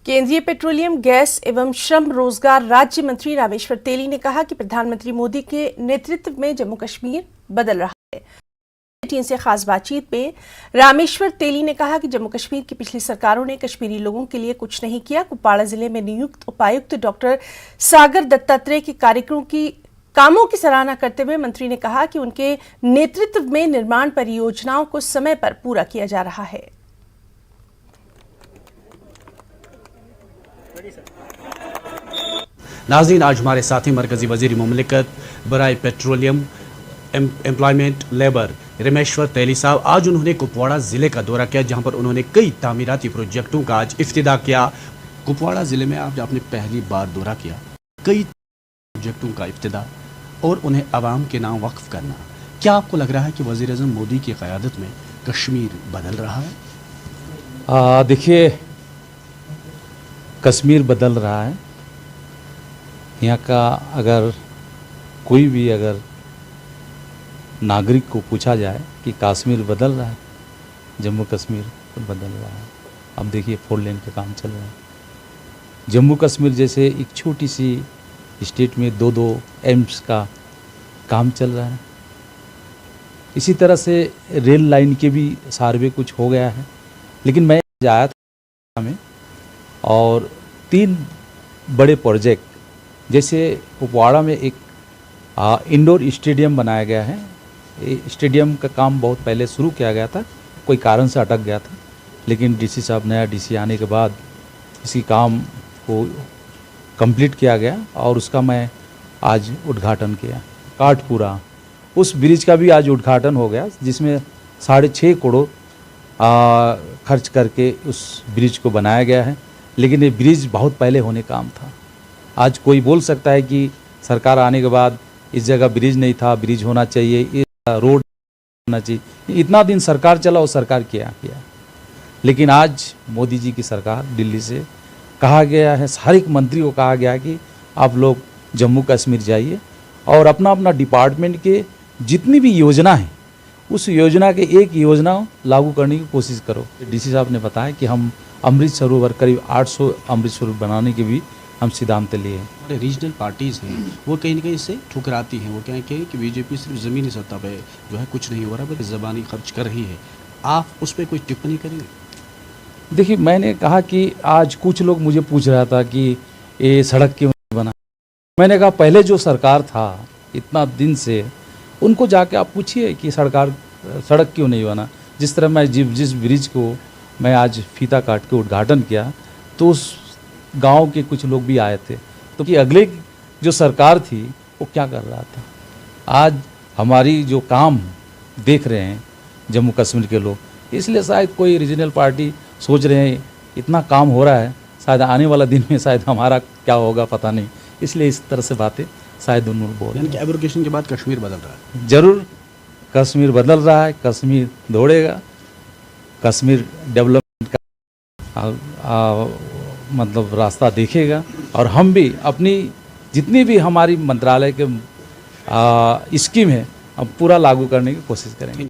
केंद्रीय petroleum, gas एवं श्रम रोजगार राज्य मंत्री रामेश्वर तेली ने कहा कि प्रधानमंत्री मोदी के नेतृत्व में जम्मू कश्मीर बदल रहा है। टीम से खास बातचीत में रामेश्वर तेली ने कहा कि जम्मू कश्मीर की पिछली सरकारों ने कश्मीरी लोगों के लिए कुछ नहीं किया। कुपवाड़ा जिले में नियुक्त उपायुक्त डॉक्टर सागर दत्तात्रेय के कामों की सराहना करते हुए मंत्री ने कहा कि उनके नेतृत्व में निर्माण परियोजनाओं को समय पर पूरा किया जा रहा है। नाज़रीन, आज हमारे साथी मरकजी वज़ीर मुमलिकत बराए पेट्रोलियम, एम्प्लॉयमेंट, लेबर रामेश्वर तेली साहब, आज उन्होंने कुपवाड़ा ज़िले का दौरा किया, जहां पर उन्होंने कई तामीराती प्रोजेक्टों का आज इफ्तिदा किया। कुपवाड़ा ज़िले में आज आपने पहली बार दौरा किया, कई प्रोजेक्टों का इफ्तिदा और उन्हें आवाम के नाम वक्फ करना, क्या आपको लग रहा है कि वज़ीर आज़म मोदी की क़यादत में कश्मीर बदल रहा है? देखिए, कश्मीर बदल रहा है। यहाँ का अगर कोई भी नागरिक को पूछा जाए कि कश्मीर बदल रहा है, जम्मू कश्मीर तो बदल रहा है। अब देखिए 4 लेन का काम चल रहा है। जम्मू कश्मीर जैसे एक छोटी सी स्टेट में 2 एम्स का काम चल रहा है। इसी तरह से रेल लाइन के भी सर्वे कुछ हो गया है। लेकिन मैं आया था में और 3 बड़े प्रोजेक्ट, जैसे कुपवाड़ा में एक इंडोर स्टेडियम बनाया गया है। स्टेडियम का काम बहुत पहले शुरू किया गया था, कोई कारण से अटक गया था, लेकिन डीसी साहब, नया डीसी आने के बाद इसी काम को कंप्लीट किया गया और उसका मैं आज उद्घाटन किया। काठपुरा उस ब्रिज का भी आज उद्घाटन हो गया, जिसमें 6.5 करोड़ खर्च करके उस ब्रिज को बनाया गया है। लेकिन ये ब्रिज बहुत पहले होने काम था। आज कोई बोल सकता है कि सरकार आने के बाद इस जगह ब्रिज नहीं था, ब्रिज होना चाहिए, ये रोड होना चाहिए। इतना दिन सरकार चला और सरकार क्या किया। लेकिन आज मोदी जी की सरकार, दिल्ली से कहा गया है, हर एक मंत्री को कहा गया है कि आप लोग जम्मू कश्मीर जाइए और अपना अपना डिपार्टमेंट के जितनी भी योजना है, उस योजना के एक योजना लागू करने की कोशिश करो। डीसी साहब ने बताया कि हम अमृत सरोवर, करीब 800 अमृत सरोवर बनाने के भी हम सिद्धांत लिए हैं। रीजनल पार्टीज़ हैं, वो कहीं ना कहीं इससे ठुकराती हैं। वो कहें कि बीजेपी सिर्फ ज़मीनी सतह पे जो है कुछ नहीं हो रहा, बल्कि ज़बानी खर्च कर रही है। आप उस पर कोई टिप्पणी करेंगे? देखिए, मैंने कहा कि आज कुछ लोग मुझे पूछ रहा था कि ये सड़क क्यों नहीं बना। मैंने कहा पहले जो सरकार था इतना दिन से, उनको जाके आप पूछिए कि सड़क क्यों नहीं बना। जिस तरह मैं जिस ब्रिज को मैं आज फीता काट के उद्घाटन किया, तो उस गांव के कुछ लोग भी आए थे, तो कि अगले जो सरकार थी वो क्या कर रहा था। आज हमारी जो काम देख रहे हैं जम्मू कश्मीर के लोग, इसलिए शायद कोई रीजनल पार्टी सोच रहे हैं इतना काम हो रहा है, शायद आने वाला दिन में शायद हमारा क्या होगा पता नहीं, इसलिए इस तरह से बातें शायद उन्होंने बोल। यानी कि एब्रोगेशन के बाद कश्मीर बदल रहा है। जरूर कश्मीर बदल रहा है, कश्मीर दौड़ेगा, कश्मीर डेवलपमेंट का मतलब रास्ता देखेगा। और हम भी अपनी जितनी भी हमारी मंत्रालय के स्कीम है, हम पूरा लागू करने की कोशिश करेंगे।